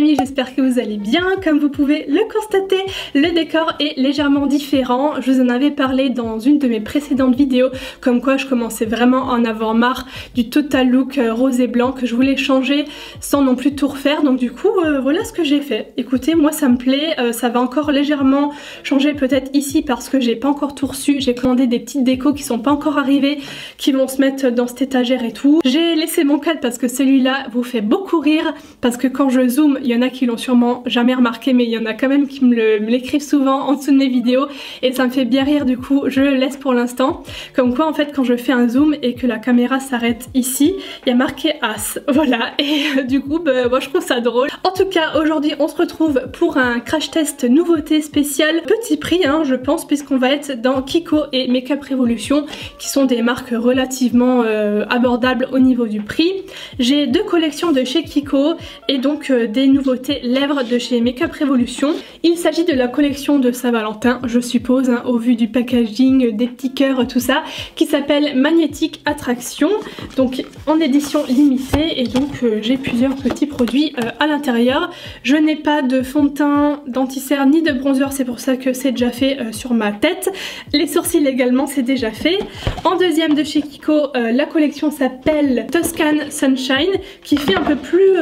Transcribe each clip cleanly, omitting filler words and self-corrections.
amis, j'espère que vous allez bien. Comme vous pouvez le constater, le décor est légèrement différent. Je vous en avais parlé dans une de mes précédentes vidéos, comme quoi je commençais vraiment à en avoir marre du total look rose et blanc que je voulais changer sans non plus tout refaire. Donc du coup, voilà ce que j'ai fait. Écoutez, moi ça me plaît, ça va encore légèrement changer peut-être ici parce que j'ai pas encore tout reçu. J'ai commandé des petites décos qui sont pas encore arrivées, qui vont se mettre dans cette étagère et tout. J'ai laissé mon cadre parce que celui-là vous fait beaucoup rire, parce que quand je zoome, il y en a qui l'ont sûrement jamais remarqué, mais il y en a quand même qui me l'écrivent souvent en dessous de mes vidéos et ça me fait bien rire, du coup je le laisse pour l'instant. Comme quoi en fait quand je fais un zoom et que la caméra s'arrête ici, il y a marqué As, voilà, et du coup moi je trouve ça drôle. En tout cas aujourd'hui on se retrouve pour un crash test nouveauté spéciale, petit prix hein, je pense, puisqu'on va être dans Kiko et Makeup Revolution qui sont des marques relativement abordables au niveau du prix. J'ai deux collections de chez Kiko et donc des nouveautés lèvres de chez Makeup Revolution. Il s'agit de la collection de Saint-Valentin, je suppose, hein, au vu du packaging, des petits cœurs, tout ça, qui s'appelle Magnétique Attraction, donc en édition limitée, et donc j'ai plusieurs petits produits à l'intérieur. Je n'ai pas de fond de teint, d'anti-cerne ni de bronzer, c'est pour ça que c'est déjà fait sur ma tête. Les sourcils également, c'est déjà fait. En deuxième de chez Kiko, la collection s'appelle Tuscan Sunshine, qui fait un peu plus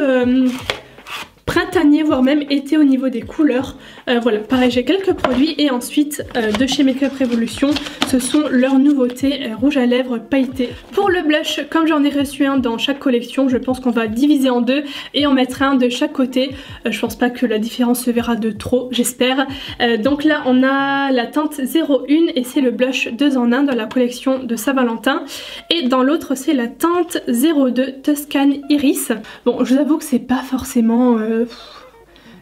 printanier, voire même été au niveau des couleurs. Voilà, pareil, j'ai quelques produits. Et ensuite de chez Makeup Revolution, ce sont leurs nouveautés rouge à lèvres pailleté. Pour le blush, comme j'en ai reçu un dans chaque collection, je pense qu'on va diviser en deux et en mettre un de chaque côté. Je pense pas que la différence se verra de trop, j'espère. Donc là on a la teinte 01 et c'est le blush 2 en 1 dans la collection de Saint-Valentin, et dans l'autre c'est la teinte 02 Tuscan Iris. Bon, je vous avoue que c'est pas forcément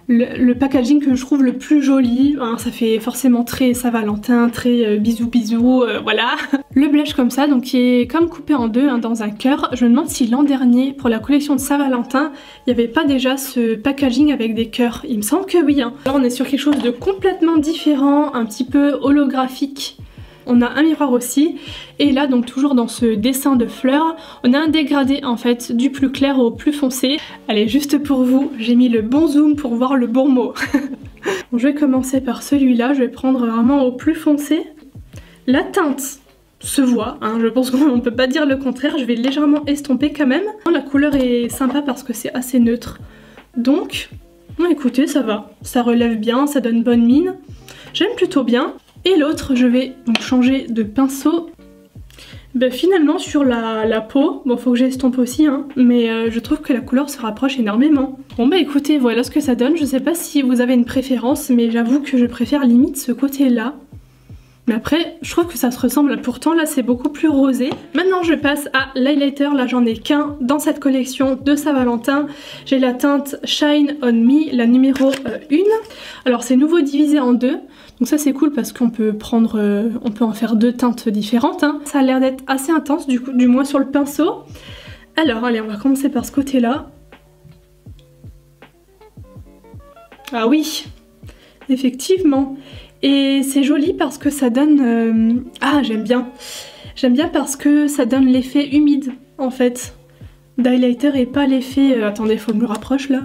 le packaging que je trouve le plus joli, hein, ça fait forcément très Saint-Valentin, très bisous bisous, voilà. Le blush comme ça, donc qui est comme coupé en deux hein, dans un cœur. Je me demande si l'an dernier, pour la collection de Saint-Valentin, il n'y avait pas déjà ce packaging avec des cœurs. Il me semble que oui. Hein. Alors on est sur quelque chose de complètement différent, un petit peu holographique. On a un miroir aussi, et là donc toujours dans ce dessin de fleurs, on a un dégradé en fait du plus clair au plus foncé. Allez, juste pour vous, j'ai mis le bon zoom pour voir le bon mot. Bon, je vais commencer par celui-là, je vais prendre vraiment au plus foncé. La teinte se voit, hein, je pense qu'on peut pas dire le contraire, je vais légèrement estomper quand même. La couleur est sympa parce que c'est assez neutre, donc bon, écoutez, ça va, ça relève bien, ça donne bonne mine, j'aime plutôt bien. Et l'autre, je vais donc changer de pinceau. Ben, finalement sur la peau, bon faut que j'estompe aussi hein, mais je trouve que la couleur se rapproche énormément. Bon bah écoutez, voilà ce que ça donne. Je sais pas si vous avez une préférence, mais j'avoue que je préfère limite ce côté là. Mais après, je trouve que ça se ressemble, pourtant là c'est beaucoup plus rosé. Maintenant je passe à l'highlighter, là j'en ai qu'un dans cette collection de Saint-Valentin. J'ai la teinte Shine On Me, la numéro 1. Alors c'est nouveau divisé en deux, donc ça c'est cool parce qu'on peut prendre, on peut en faire deux teintes différentes. Hein. Ça a l'air d'être assez intense du coup, du moins sur le pinceau. Alors allez, on va commencer par ce côté-là. Ah oui, effectivement. Et c'est joli parce que ça donne... Ah, j'aime bien. J'aime bien parce que ça donne l'effet humide, en fait, d'highlighter et pas l'effet... Attendez, faut que je me rapproche, là.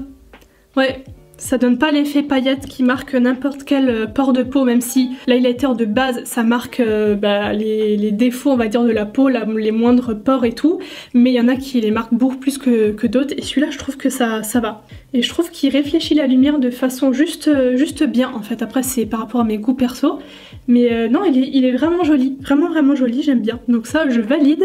Ouais, ça donne pas l'effet paillette qui marque n'importe quel pore de peau, même si l'highlighter de base, ça marque les défauts, on va dire, de la peau, les moindres pores et tout. Mais il y en a qui les marquent beaucoup plus que d'autres. Et celui-là, je trouve que ça va. Et je trouve qu'il réfléchit la lumière de façon juste bien en fait. Après c'est par rapport à mes goûts perso. Mais non, il est vraiment joli. Vraiment joli, j'aime bien. Donc ça je valide.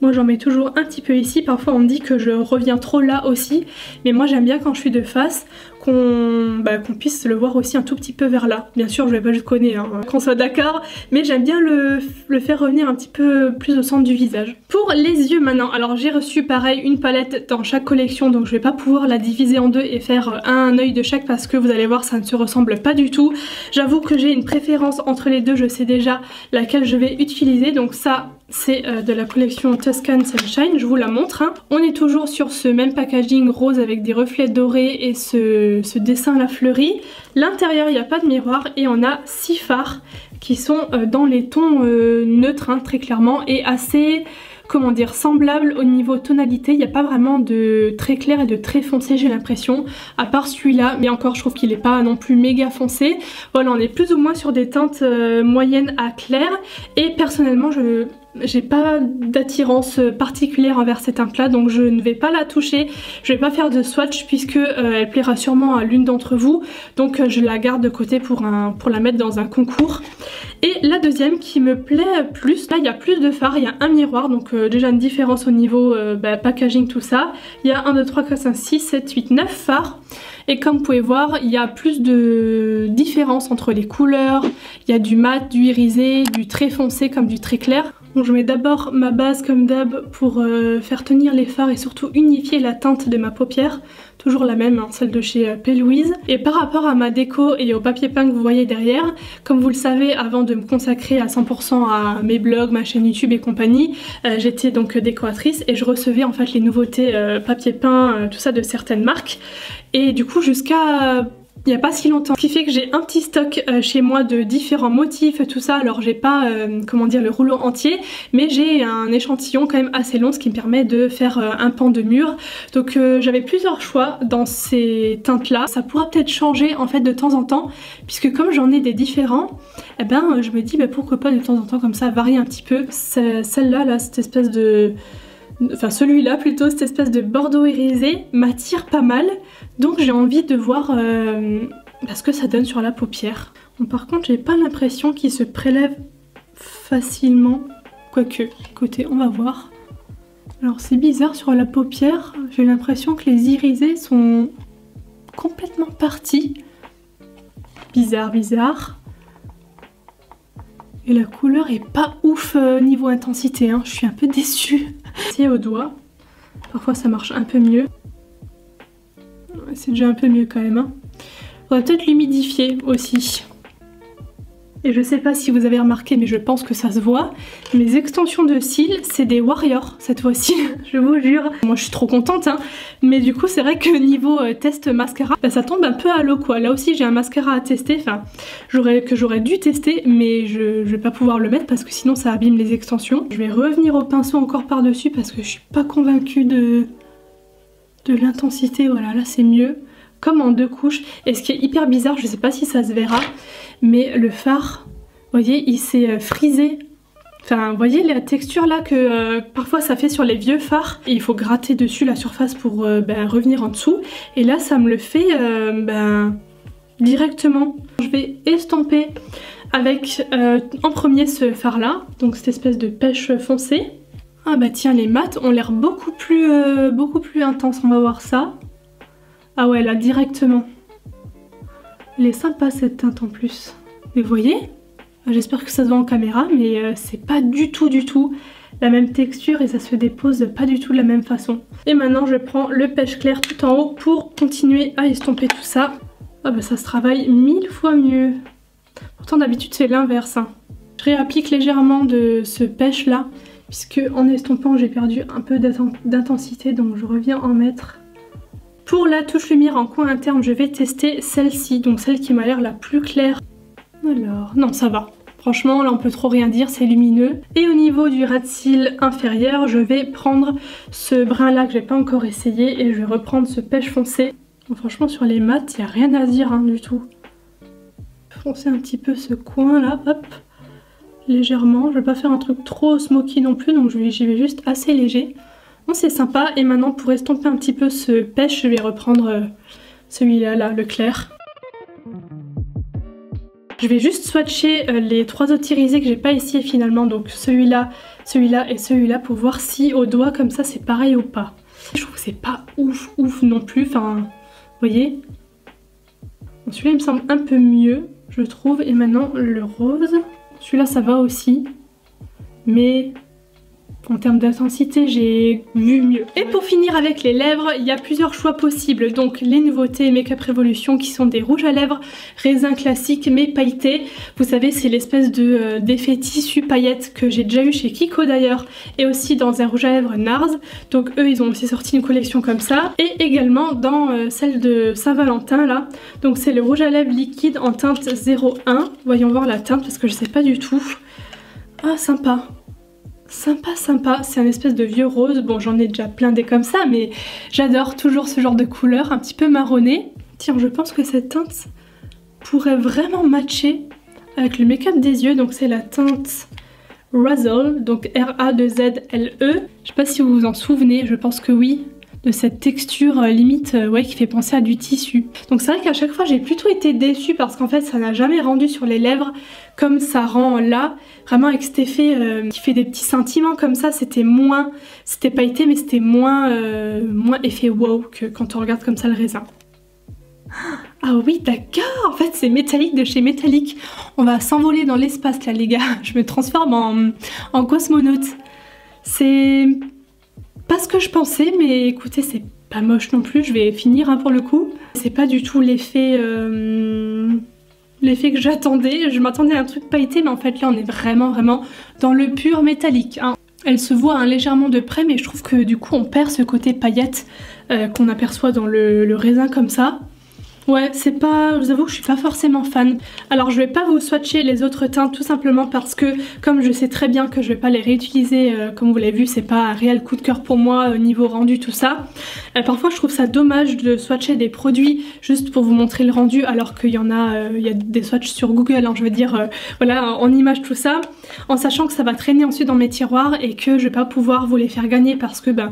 Moi j'en mets toujours un petit peu ici. Parfois on me dit que je reviens trop là aussi. Mais moi j'aime bien quand je suis de face qu'on puisse le voir aussi un tout petit peu vers là. Bien sûr je vais pas jusqu'au nez, hein, qu'on soit d'accord. Mais j'aime bien le faire revenir un petit peu plus au centre du visage. Pour les yeux maintenant, alors j'ai reçu pareil une palette dans chaque collection. Donc je vais pas pouvoir la diviser en deux et faire un œil de chaque parce que vous allez voir ça ne se ressemble pas du tout. J'avoue que j'ai une préférence entre les deux, je sais déjà laquelle je vais utiliser. Donc ça c'est de la collection Tuscan Sunshine, je vous la montre. Hein. On est toujours sur ce même packaging rose avec des reflets dorés et ce dessin là fleuri. L'intérieur il n'y a pas de miroir et on a 6 fards qui sont dans les tons neutres hein, très clairement, et assez comment dire, semblable au niveau tonalité. Il n'y a pas vraiment de très clair et de très foncé, j'ai l'impression, à part celui-là, mais encore je trouve qu'il n'est pas non plus méga foncé. Voilà, on est plus ou moins sur des teintes moyennes à claires, et personnellement j'ai pas d'attirance particulière envers cette teinte là, donc je ne vais pas la toucher, je vais pas faire de swatch puisque elle plaira sûrement à l'une d'entre vous, donc je la garde de côté pour la mettre dans un concours. Et la deuxième qui me plaît plus, là il y a plus de fards, il y a un miroir, donc déjà une différence au niveau packaging, tout ça. Il y a 1, 2, 3, 4, 5, 6, 7, 8, 9 fards. Et comme vous pouvez voir, il y a plus de différence entre les couleurs. Il y a du mat, du irisé, du très foncé comme du très clair. Donc je mets d'abord ma base comme d'hab pour faire tenir les fards et surtout unifier la teinte de ma paupière. Toujours la même, hein, celle de chez P. Louise. Et par rapport à ma déco et au papier peint que vous voyez derrière, comme vous le savez, avant de me consacrer à 100% à mes blogs, ma chaîne YouTube et compagnie, j'étais donc décoratrice et je recevais en fait les nouveautés papier peint, tout ça de certaines marques. Et du coup jusqu'à il n'y a pas si longtemps, ce qui fait que j'ai un petit stock chez moi de différents motifs et tout ça. Alors j'ai pas comment dire le rouleau entier, mais j'ai un échantillon quand même assez long, ce qui me permet de faire un pan de mur. Donc j'avais plusieurs choix dans ces teintes là. Ça pourra peut-être changer en fait de temps en temps, puisque comme j'en ai des différents, eh ben je me dis pourquoi pas de temps en temps comme ça varier un petit peu. Celle-là, là, cette espèce de... Enfin celui-là plutôt, cette espèce de bordeaux irisé m'attire pas mal, donc j'ai envie de voir ce que ça donne sur la paupière. Bon, par contre j'ai pas l'impression qu'il se prélève facilement, quoique, écoutez, on va voir. Alors c'est bizarre sur la paupière, j'ai l'impression que les irisés sont complètement partis. Bizarre, bizarre. Et la couleur est pas ouf niveau intensité, hein. Je suis un peu déçue. C'est au doigt, parfois ça marche un peu mieux. C'est déjà un peu mieux quand même, hein. Faudrait peut-être l'humidifier aussi. Et je sais pas si vous avez remarqué, mais je pense que ça se voit, mes extensions de cils, c'est des Warrior cette fois-ci, je vous jure. Moi je suis trop contente, hein. Mais du coup c'est vrai que niveau test mascara, ça tombe un peu à l'eau quoi. Là aussi j'ai un mascara à tester, enfin que j'aurais dû tester, mais je vais pas pouvoir le mettre parce que sinon ça abîme les extensions. Je vais revenir au pinceau encore par dessus parce que je suis pas convaincue de l'intensité. Voilà, là c'est mieux, comme en 2 couches. Et ce qui est hyper bizarre, je sais pas si ça se verra, mais le fard, vous voyez, il s'est frisé. Enfin, vous voyez la texture là que parfois ça fait sur les vieux fards. Et il faut gratter dessus la surface pour revenir en dessous. Et là, ça me le fait directement. Je vais estomper avec en premier ce fard là, donc cette espèce de pêche foncée. Ah bah tiens, les mats ont l'air beaucoup plus intenses, on va voir ça. Ah ouais, là directement. Elle est sympa cette teinte en plus. Mais vous voyez, j'espère que ça se voit en caméra, mais c'est pas du tout la même texture et ça se dépose pas du tout de la même façon. Et maintenant je prends le pêche clair tout en haut pour continuer à estomper tout ça. Ah bah ça se travaille 1000 fois mieux. Pourtant d'habitude c'est l'inverse, hein. Je réapplique légèrement de ce pêche là, puisque en estompant j'ai perdu un peu d'intensité, donc je reviens en mettre. Pour la touche lumière en coin interne, je vais tester celle-ci, donc celle qui m'a l'air la plus claire. Alors, non, ça va. Franchement, là on peut trop rien dire, c'est lumineux. Et au niveau du ras de cils inférieur, je vais prendre ce brun là que j'ai pas encore essayé et je vais reprendre ce pêche foncé. Bon, franchement, sur les mats, il n'y a rien à dire hein, du tout. Foncer un petit peu ce coin là, hop, légèrement. Je vais pas faire un truc trop smoky non plus, donc j'y vais juste assez léger. Bon, c'est sympa. Et maintenant pour estomper un petit peu ce pêche, je vais reprendre celui-là, là, le clair. Je vais juste swatcher les 3 autres irisés que j'ai pas essayé finalement, donc celui-là, celui-là et celui-là, pour voir si au doigt comme ça c'est pareil ou pas. Je trouve que c'est pas ouf non plus, enfin, vous voyez. Bon, celui-là il me semble un peu mieux, je trouve. Et maintenant le rose, celui-là ça va aussi, mais en termes d'intensité, j'ai vu mieux. Et pour finir avec les lèvres, il y a plusieurs choix possibles. Donc les nouveautés Make Up Revolution qui sont des rouges à lèvres raisin classique mais pailletés. Vous savez, c'est l'espèce d'effet tissu paillettes que j'ai déjà eu chez Kiko d'ailleurs, et aussi dans un rouge à lèvres NARS. Donc eux, ils ont aussi sorti une collection comme ça. Et également dans celle de Saint-Valentin là. Donc c'est le rouge à lèvres liquide en teinte 01. Voyons voir la teinte parce que je sais pas du tout. Ah, sympa. Sympa, sympa, c'est un espèce de vieux rose. Bon, j'en ai déjà plein des comme ça, mais j'adore toujours ce genre de couleur, un petit peu marronné. Tiens, je pense que cette teinte pourrait vraiment matcher avec le make-up des yeux. Donc c'est la teinte Razzle, donc R-A-2-Z-L-E. Je sais pas si vous vous en souvenez, je pense que oui, de cette texture limite ouais, qui fait penser à du tissu. Donc c'est vrai qu'à chaque fois j'ai plutôt été déçue parce qu'en fait ça n'a jamais rendu sur les lèvres comme ça rend là. Vraiment avec cet effet qui fait des petits scintillements comme ça, c'était pailleté mais c'était moins effet wow que quand on regarde comme ça le raisin. Ah oui d'accord, en fait c'est métallique de chez Métallique. On va s'envoler dans l'espace là les gars, je me transforme en cosmonaute. C'est pas ce que je pensais, mais écoutez, c'est pas moche non plus, je vais finir hein, pour le coup. C'est pas du tout l'effet que j'attendais. Je m'attendais à un truc pailleté, mais en fait là on est vraiment dans le pur métallique. Hein. Elle se voit hein, légèrement de près, mais je trouve que du coup on perd ce côté paillette qu'on aperçoit dans le raisin comme ça. Ouais, c'est pas... Je vous avoue que je suis pas forcément fan. Alors je vais pas vous swatcher les autres teintes tout simplement parce que comme je sais très bien que je vais pas les réutiliser, comme vous l'avez vu, c'est pas un réel coup de cœur pour moi niveau rendu tout ça. Parfois je trouve ça dommage de swatcher des produits juste pour vous montrer le rendu alors qu'il y en a, il y a des swatchs sur Google, hein, je veux dire, voilà, en image tout ça, en sachant que ça va traîner ensuite dans mes tiroirs et que je vais pas pouvoir vous les faire gagner parce que ben...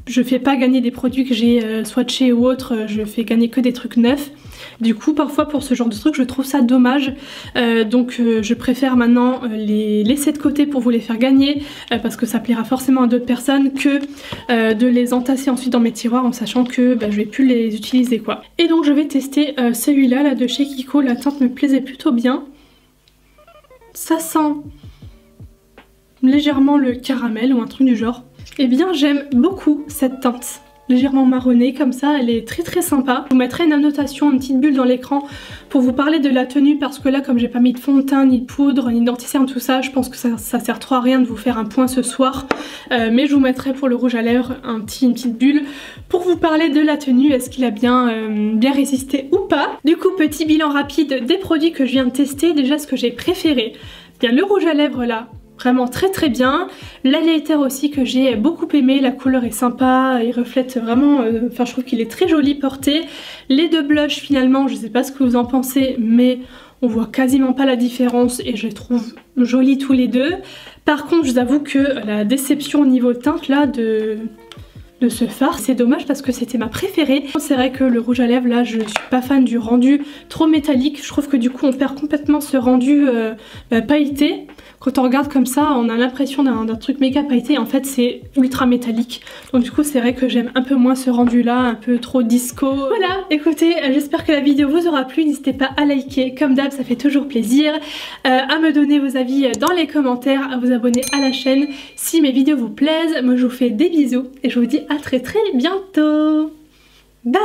Je fais pas gagner des produits que j'ai swatchés ou autres, je fais gagner que des trucs neufs. Du coup parfois pour ce genre de trucs je trouve ça dommage. Donc je préfère maintenant les laisser de côté pour vous les faire gagner parce que ça plaira forcément à d'autres personnes que de les entasser ensuite dans mes tiroirs en sachant que je vais plus les utiliser quoi. Et donc je vais tester celui-là là, de chez Kiko, la teinte me plaisait plutôt bien. Ça sent légèrement le caramel ou un truc du genre. Eh bien j'aime beaucoup cette teinte, légèrement marronnée comme ça, elle est très sympa. Je vous mettrai une annotation, une petite bulle dans l'écran pour vous parler de la tenue parce que là comme j'ai pas mis de fond de teint, ni de poudre, ni d'anti-cerne, tout ça, je pense que ça sert trop à rien de vous faire un point ce soir. Mais je vous mettrai pour le rouge à lèvres une petite bulle pour vous parler de la tenue, est-ce qu'il a bien résisté ou pas. Du coup petit bilan rapide des produits que je viens de tester, déjà ce que j'ai préféré. Bien le rouge à lèvres là, vraiment très bien. L'highlighter aussi que j'ai beaucoup aimé, la couleur est sympa, il reflète vraiment, enfin je trouve qu'il est très joli porté. Les deux blushs finalement, je sais pas ce que vous en pensez, mais on voit quasiment pas la différence et je les trouve jolis tous les deux. Par contre je vous avoue que la déception au niveau teinte là de ce fard, c'est dommage parce que c'était ma préférée. C'est vrai que le rouge à lèvres là je suis pas fan du rendu trop métallique, je trouve que du coup on perd complètement ce rendu pailleté. Quand on regarde comme ça on a l'impression d'un truc méga pailleté, en fait c'est ultra métallique. Donc du coup c'est vrai que j'aime un peu moins ce rendu là, un peu trop disco. Voilà, écoutez, j'espère que la vidéo vous aura plu, n'hésitez pas à liker, comme d'hab ça fait toujours plaisir, à me donner vos avis dans les commentaires, à vous abonner à la chaîne si mes vidéos vous plaisent. Moi je vous fais des bisous et je vous dis à très bientôt. Bye.